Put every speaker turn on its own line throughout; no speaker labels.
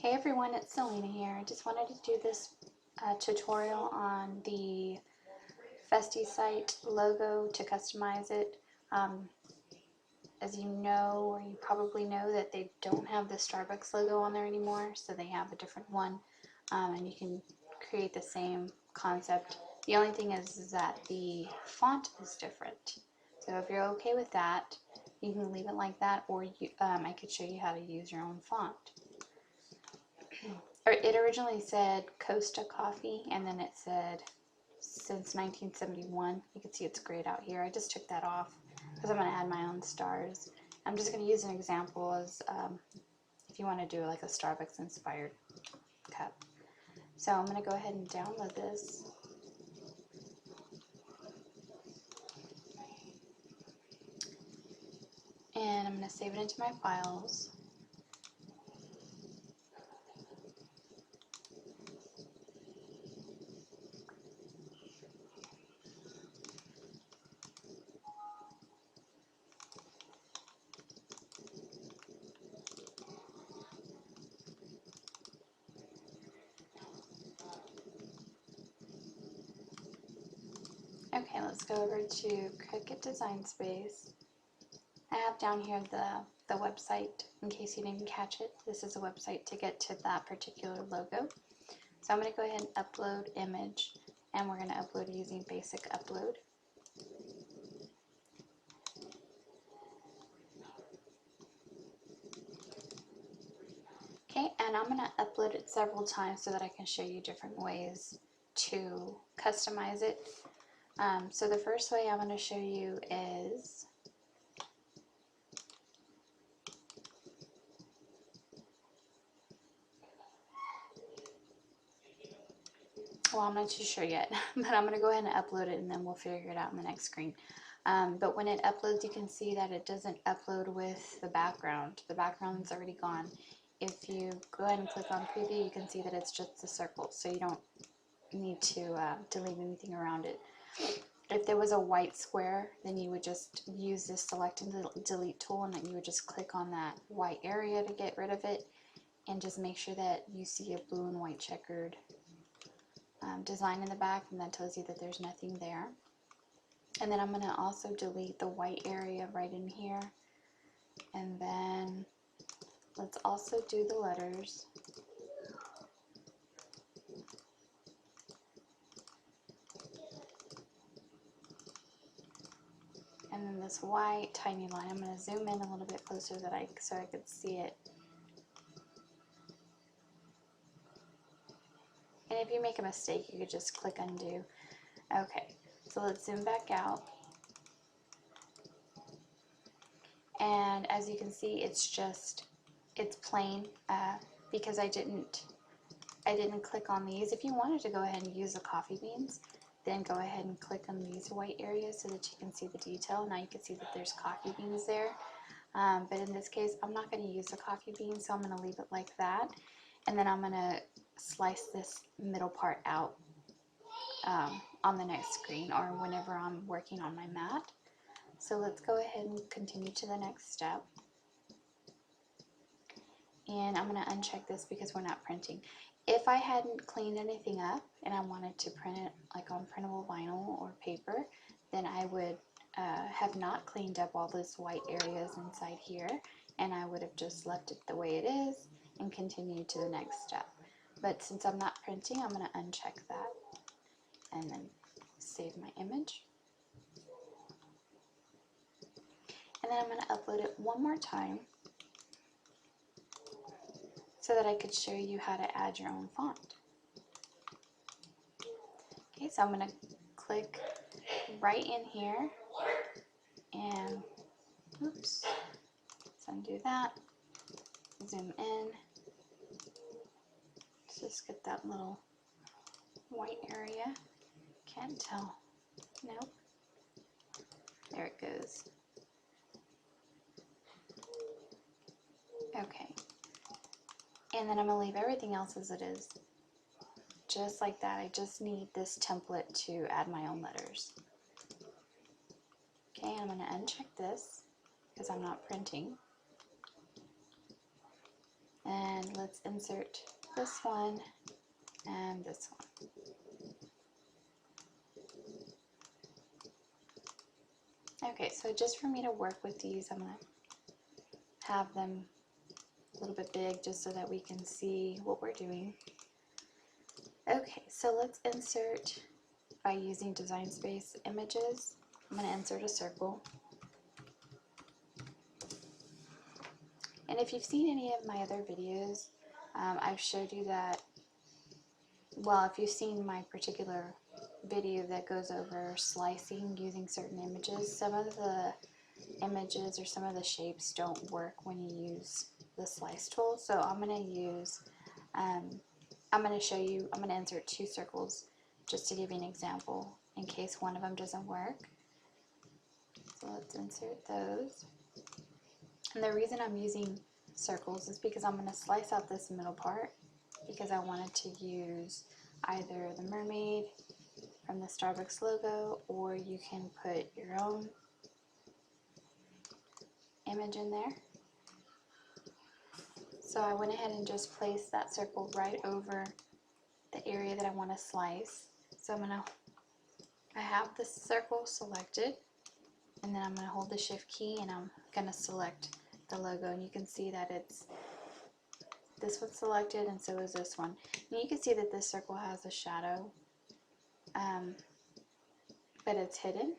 Hey everyone, it's Selena here. I just wanted to do this tutorial on the Festi site logo to customize it. As you know, or you probably know, that they don't have the Starbucks logo on there anymore, so they have a different one, and you can create the same concept. The only thing is that the font is different. So if you're okay with that, you can leave it like that, or I could show you how to use your own font. It originally said Costa Coffee, and then it said since 1971. You can see it's grayed out here. I just took that off because I'm going to add my own stars. I'm just going to use an example as if you want to do like a Starbucks inspired cup. So I'm going to go ahead and download this. And I'm going to save it into my files. Okay, let's go over to Cricut Design Space. I have down here the website in case you didn't catch it. This is a website to get to that particular logo. So I'm going to go ahead and upload image, and we're going to upload using basic upload. Okay, and I'm going to upload it several times so that I can show you different ways to customize it. So the first way I'm going to show you is well, I'm not too sure yet, but I'm going to go ahead and upload it, and then we'll figure it out in the next screen. But when it uploads, you can see that it doesn't upload with the background. The background's already gone. If you go ahead and click on preview, you can see that it's just a circle, so you don't need to delete anything around it. If there was a white square, then you would just use this select and delete tool, and then you would just click on that white area to get rid of it, and just make sure that you see a blue and white checkered design in the back, and that tells you that there's nothing there. And then I'm going to also delete the white area right in here, and then let's also do the letters. And then this white tiny line, I'm going to zoom in a little bit closer so I could see it. And if you make a mistake, you could just click undo. Okay, so let's zoom back out. And as you can see, it's plain because I didn't click on these. If you wanted to go ahead and use the coffee beans, then go ahead and click on these white areas so that you can see the detail. Now you can see that there's coffee beans there. But in this case, I'm not going to use the coffee beans, so I'm going to leave it like that. And then I'm going to slice this middle part out on the next screen or whenever I'm working on my mat. So let's go ahead and continue to the next step. And I'm going to uncheck this because we're not printing. If I hadn't cleaned anything up and I wanted to print it like on printable vinyl or paper, then I would have not cleaned up all those white areas inside here, and I would have just left it the way it is and continued to the next step. But since I'm not printing, I'm going to uncheck that and then save my image. And then I'm going to upload it one more time so that I could show you how to add your own font. Okay, so I'm going to click right in here and, oops, let's undo that, zoom in, let's just get that little white area, can't tell, nope, there it goes. Okay, and then I'm going to leave everything else as it is, just like that. I just need this template to add my own letters. Okay, I'm going to uncheck this because I'm not printing. And let's insert this one and this one. Okay, so just for me to work with these, I'm going to have them a little bit big just so that we can see what we're doing. Okay, so let's insert by using Design Space images. I'm going to insert a circle. And if you've seen any of my other videos, I've showed you that, well, if you've seen my particular video that goes over slicing using certain images, some of the images or some of the shapes don't work when you use the slice tool. So I'm going to show you, I'm going to insert 2 circles just to give you an example in case one of them doesn't work. So let's insert those. And the reason I'm using circles is because I'm going to slice out this middle part because I wanted to use either the mermaid from the Starbucks logo, or you can put your own image in there. So I went ahead and just placed that circle right over the area that I want to slice. So I have the circle selected, and then I'm going to hold the shift key and I'm going to select the logo, and you can see that this one's selected and so is this one. And you can see that this circle has a shadow, but it's hidden,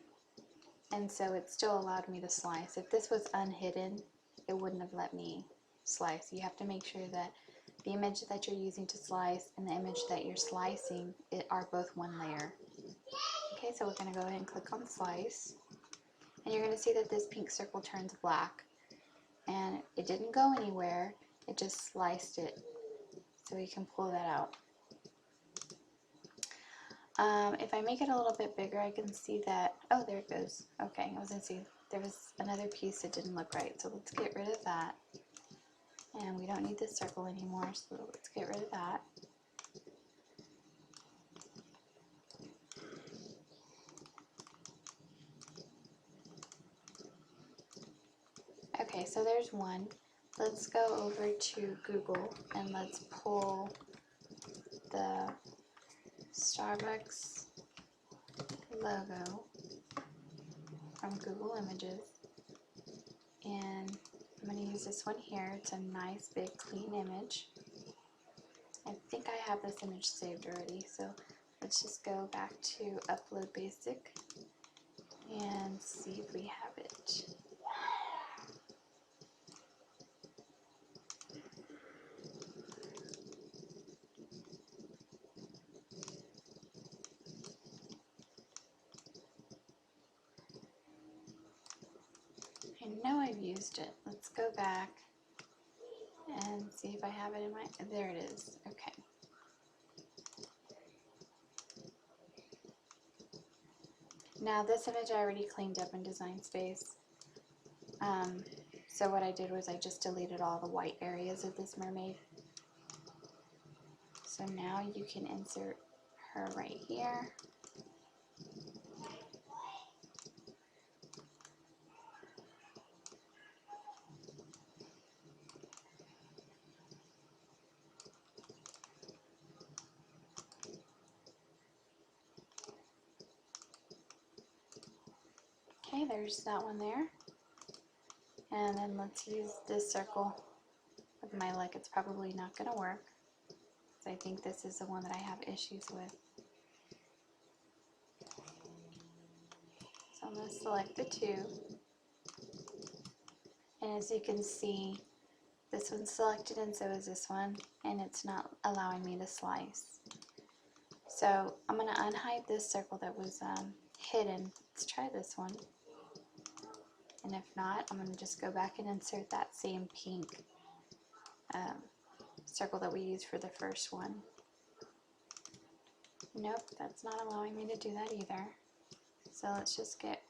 and so it still allowed me to slice. If this was unhidden, it wouldn't have let me slice. You have to make sure that the image that you're using to slice and the image that you're slicing are both one layer. Okay, so we're going to go ahead and click on slice, and you're going to see that this pink circle turns black, and it didn't go anywhere, it just sliced it. So we can pull that out. If I make it a little bit bigger, I can see that, oh, there it goes. Okay, I was going to see there was another piece that didn't look right, so let's get rid of that. And we don't need this circle anymore, so let's get rid of that. Okay, so there's one. Let's go over to Google and let's pull the Starbucks logo from Google Images, and I'm going to use this one here. It's a nice big clean image. I think I have this image saved already, so let's just go back to Upload Basic and see if we have it. I know I've used it. Let's go back and see if I have it in my, there it is. Okay. Now this image I already cleaned up in Design Space. So what I did was I just deleted all the white areas of this mermaid. So now you can insert her right here. Okay, there's that one there. And then let's use this circle. With my luck, it's probably not going to work, because I think this is the one that I have issues with. So I'm going to select the 2. And as you can see, this one's selected and so is this one, and it's not allowing me to slice. So I'm going to unhide this circle that was hidden. Let's try this one. And if not, I'm going to just go back and insert that same pink circle that we used for the first one. Nope, that's not allowing me to do that either. So let's just get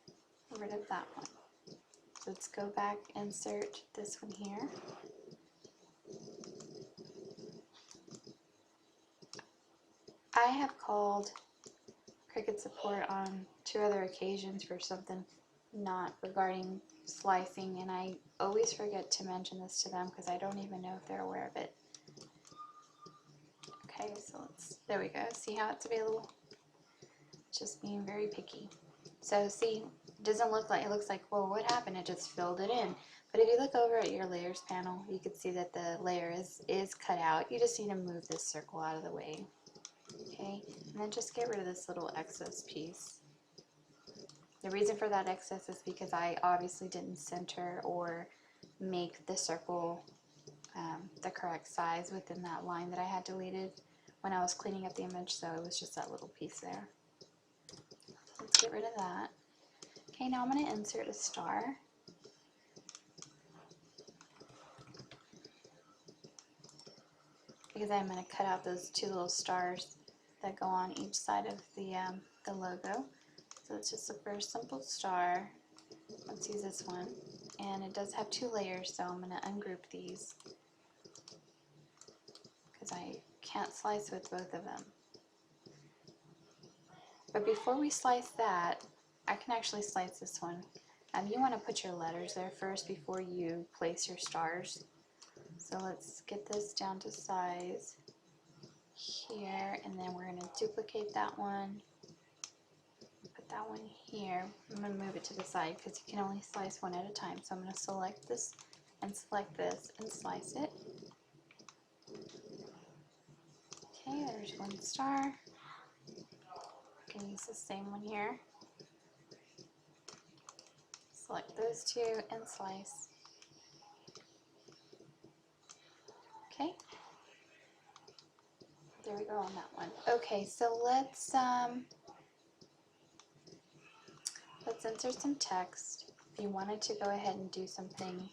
rid of that one. So let's go back, insert this one here. I have called Cricut support on 2 other occasions for something not regarding slicing, and I always forget to mention this to them because I don't even know if they're aware of it. Okay, so there we go. See how it's available? Just being very picky. So see, it doesn't look like, it looks like, well, what happened? It just filled it in. But if you look over at your layers panel, you can see that the layer is cut out. You just need to move this circle out of the way. Okay, and then just get rid of this little excess piece. The reason for that excess is because I obviously didn't center or make the circle the correct size within that line that I had deleted when I was cleaning up the image, so it was just that little piece there. Let's get rid of that. Okay, now I'm going to insert a star. Because I'm going to cut out those two little stars that go on each side of the logo. So it's just a very simple star. Let's use this one. And it does have two layers, so I'm going to ungroup these because I can't slice with both of them. But before we slice that, I can actually slice this one. You want to put your letters there first before you place your stars. So let's get this down to size here, and then we're going to duplicate that one. Put that one here. I'm going to move it to the side because you can only slice one at a time. So I'm going to select this and select this and slice it. Okay, there's one star. You can use the same one here. Select those two and slice. Okay. There we go on that one. Okay, so let's insert some text. If you wanted to go ahead and do something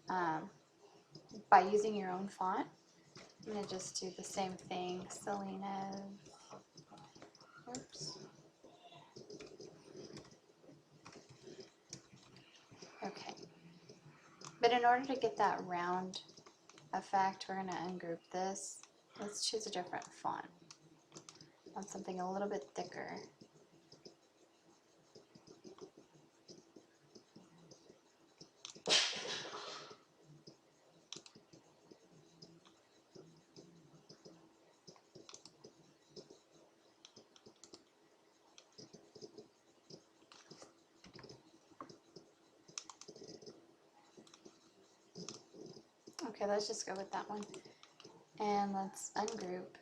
by using your own font, I'm going to just do the same thing. Selena. Oops. Okay. But in order to get that round effect, we're going to ungroup this. Let's choose a different font. I want something a little bit thicker. Okay, let's just go with that one. And let's ungroup.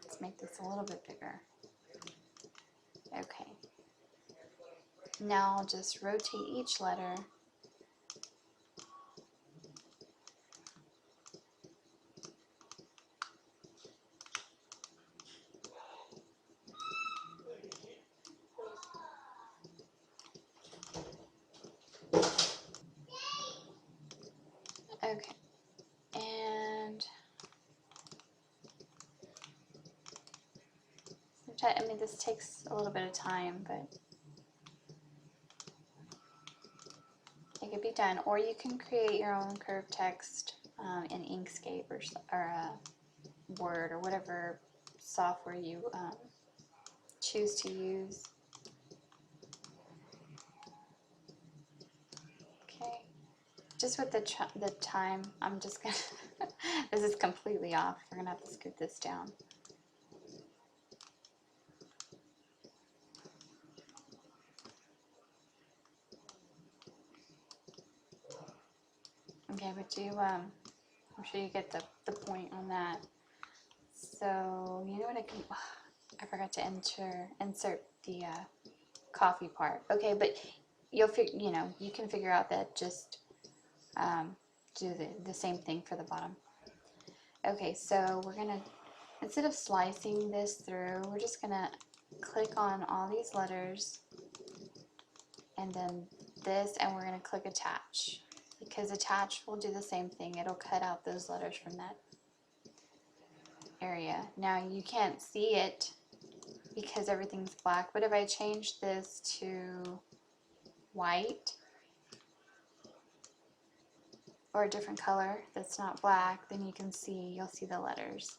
Let's make this a little bit bigger. Okay. Now I'll just rotate each letter. Okay. And I mean, this takes a little bit of time, but it could be done. Or you can create your own curved text in Inkscape or Word or whatever software you choose to use. Okay, just with the time, I'm just gonna. This is completely off. We're gonna have to scoot this down. Okay, but I'm sure you get the point on that. So you know what I can. I forgot to insert the coffee part. Okay, but you can figure out that just do the same thing for the bottom. Okay, so we're gonna, instead of slicing this through, we're just gonna click on all these letters and then this, and we're gonna click attach, because attach will do the same thing. It'll cut out those letters from that area. Now you can't see it because everything's black, but if I change this to white or a different color that's not black, then you'll see the letters.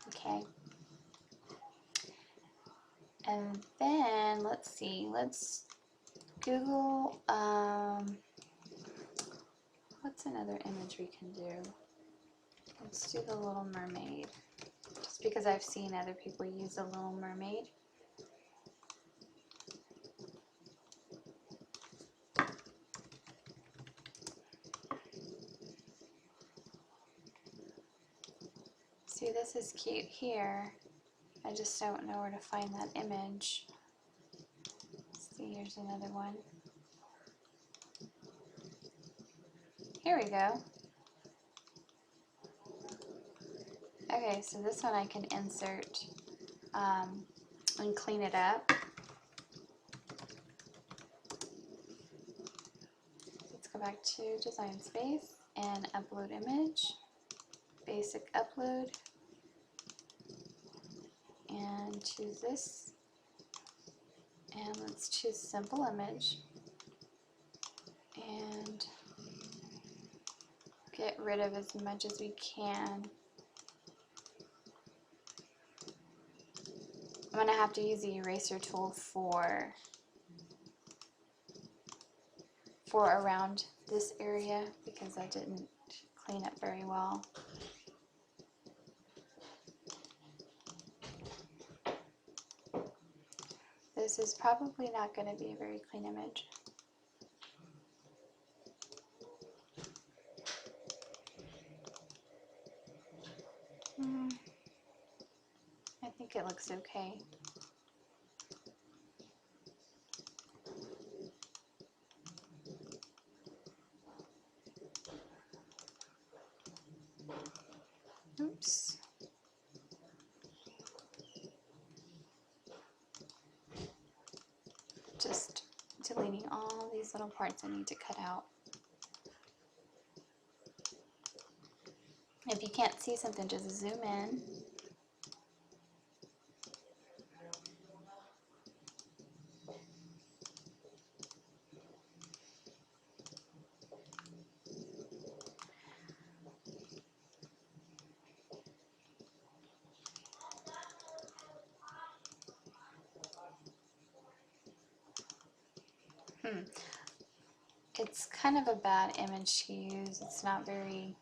Okay. And then let's see, let's Google, what What's another image we can do? Let's do the Little Mermaid. Just because I've seen other people use the Little Mermaid. See, this is cute here. I just don't know where to find that image. See, here's another one. Here we go. Okay, so this one I can insert and clean it up. Let's go back to Design Space and Upload Image. Basic Upload. And choose this. And let's choose Simple Image. And get rid of as much as we can. I'm going to have to use the eraser tool for around this area because I didn't clean up very well. This is probably not going to be a very clean image. I think it looks okay. Oops. Just deleting all these little parts I need to cut out. If you can't see something, just zoom in. It's kind of a bad image to use. It's not very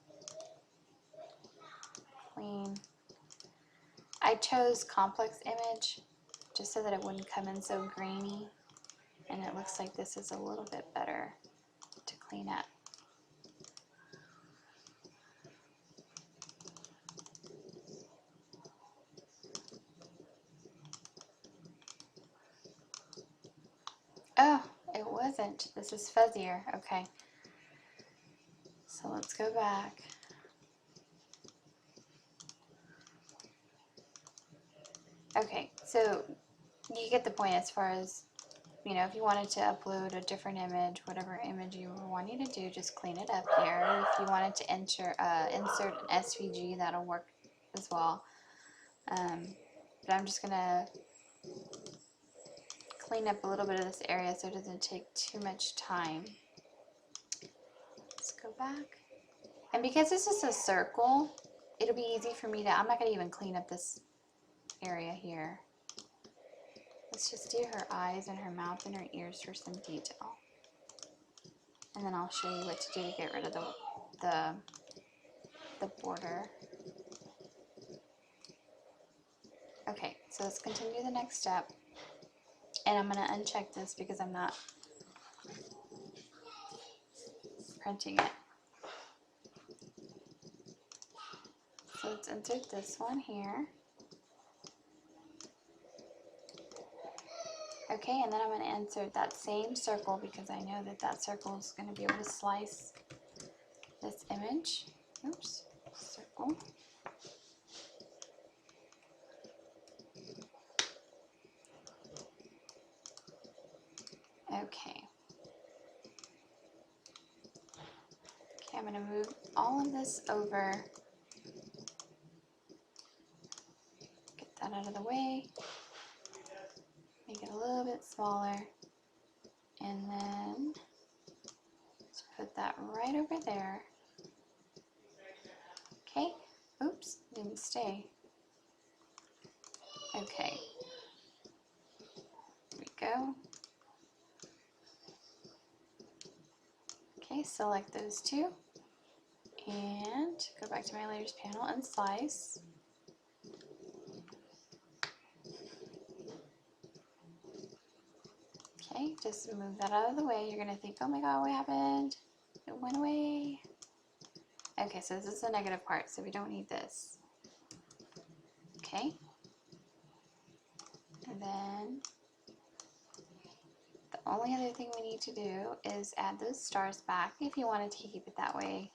clean. I chose complex image just so that it wouldn't come in so grainy, and it looks like this is a little bit better to clean up. Oh, it wasn't. This is fuzzier. Okay. So let's go back. Okay, so you get the point as far as, you know, if you wanted to upload a different image, whatever image you were wanting to do, just clean it up here. If you wanted to insert an SVG, that'll work as well. But I'm just going to clean up a little bit of this area so it doesn't take too much time. Let's go back. And because this is a circle, it'll be easy for me to, I'm not going to even clean up this area here. Let's just do her eyes and her mouth and her ears for some detail. And then I'll show you what to do to get rid of the border. Okay, so let's continue the next step. And I'm going to uncheck this because I'm not printing it. So let's insert this one here. Okay, and then I'm going to insert that same circle because I know that that circle is going to be able to slice this image. Oops, circle. Okay. Okay, I'm going to move all of this over. Get that out of the way. Make it a little bit smaller. And then let's put that right over there. Okay. Oops, didn't stay. Okay. There we go. Okay, select those two. And go back to my layers panel and slice. Okay, just move that out of the way. You're gonna think, oh my god, what happened? It went away. Okay, so this is the negative part, so we don't need this. Okay. And then the only other thing we need to do is add those stars back if you wanted to keep it that way.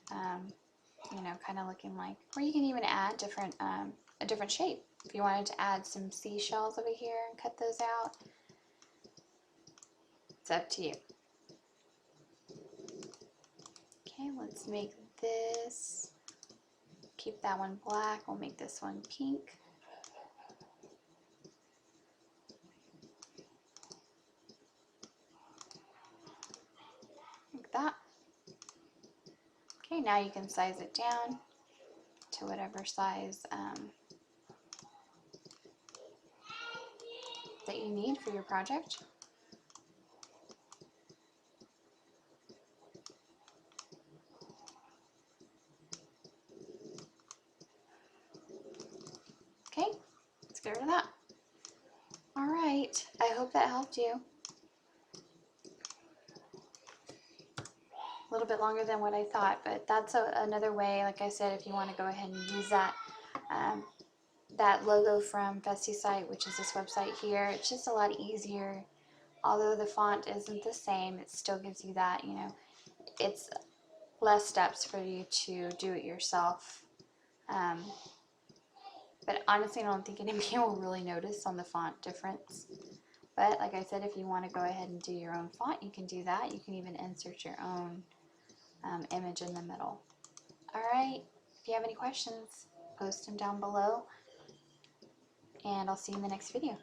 You know, kind of looking like, or you can even add a different shape. If you wanted to add some seashells over here and cut those out, it's up to you. Okay, let's make this, keep that one black, we'll make this one pink. Like that. Okay, now you can size it down to whatever size that you need for your project. Okay, let's get rid of that. All right, I hope that helped you. A little bit longer than what I thought, but that's another way, like I said, if you want to go ahead and use that that logo from Festisite, which is this website here. It's just a lot easier. Although the font isn't the same, it still gives you that, you know, it's less steps for you to do it yourself. But honestly, I don't think anybody will really notice on the font difference. But like I said, if you want to go ahead and do your own font, you can do that. You can even insert your own image in the middle. All right, if you have any questions, post them down below, and I'll see you in the next video.